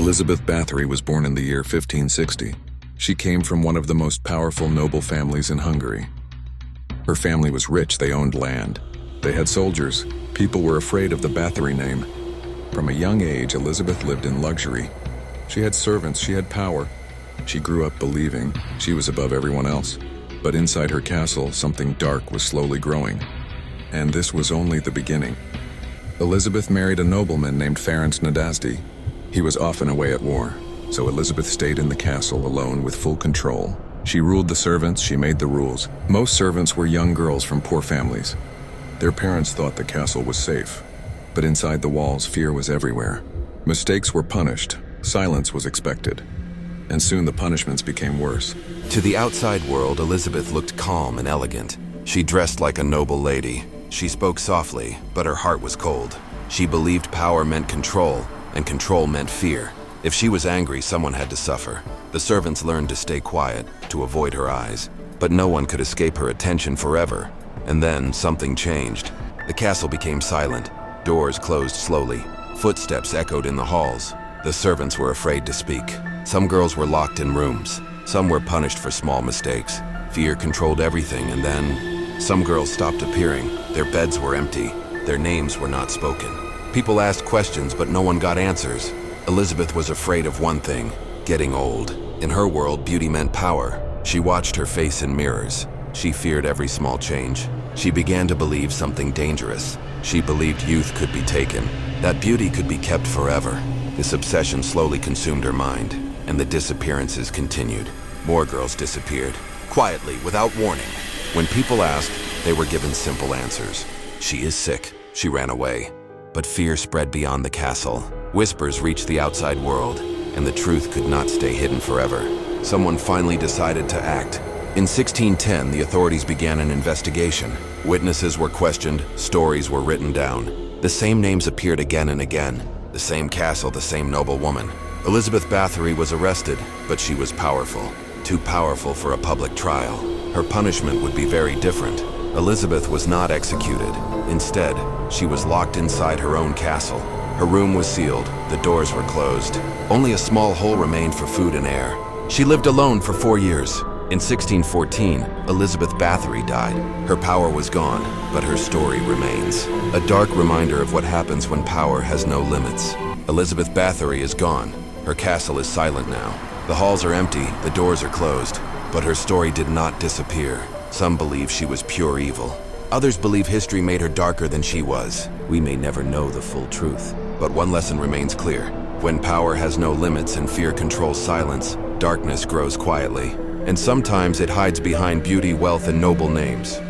Elizabeth Báthory was born in the year 1560. She came from one of the most powerful noble families in Hungary. Her family was rich, they owned land. They had soldiers. People were afraid of the Báthory name. From a young age, Elizabeth lived in luxury. She had servants, she had power. She grew up believing she was above everyone else. But inside her castle, something dark was slowly growing. And this was only the beginning. Elizabeth married a nobleman named Ferenc Nadasdy. He was often away at war, so Elizabeth stayed in the castle alone with full control. She ruled the servants, she made the rules. Most servants were young girls from poor families. Their parents thought the castle was safe, but inside the walls, fear was everywhere. Mistakes were punished, silence was expected, and soon the punishments became worse. To the outside world, Elizabeth looked calm and elegant. She dressed like a noble lady. She spoke softly, but her heart was cold. She believed power meant control, and control meant fear. If she was angry, someone had to suffer. The servants learned to stay quiet, to avoid her eyes. But no one could escape her attention forever. And then something changed. The castle became silent. Doors closed slowly. Footsteps echoed in the halls. The servants were afraid to speak. Some girls were locked in rooms. Some were punished for small mistakes. Fear controlled everything, and then some girls stopped appearing. Their beds were empty. Their names were not spoken. People asked questions, but no one got answers. Elizabeth was afraid of one thing: getting old. In her world, beauty meant power. She watched her face in mirrors. She feared every small change. She began to believe something dangerous. She believed youth could be taken, that beauty could be kept forever. This obsession slowly consumed her mind, and the disappearances continued. More girls disappeared, quietly, without warning. When people asked, they were given simple answers. She is sick. She ran away. But fear spread beyond the castle. Whispers reached the outside world, and the truth could not stay hidden forever. Someone finally decided to act. In 1610, the authorities began an investigation. Witnesses were questioned, stories were written down. The same names appeared again and again. The same castle, the same noblewoman. Elizabeth Báthory was arrested, but she was powerful. Too powerful for a public trial. Her punishment would be very different. Elizabeth was not executed. Instead, she was locked inside her own castle. Her room was sealed, the doors were closed. Only a small hole remained for food and air. She lived alone for 4 years. In 1614, Elizabeth Báthory died. Her power was gone, but her story remains. A dark reminder of what happens when power has no limits. Elizabeth Báthory is gone. Her castle is silent now. The halls are empty, the doors are closed. But her story did not disappear. Some believe she was pure evil. Others believe history made her darker than she was. We may never know the full truth. But one lesson remains clear. When power has no limits and fear controls silence, darkness grows quietly. And sometimes it hides behind beauty, wealth, and noble names.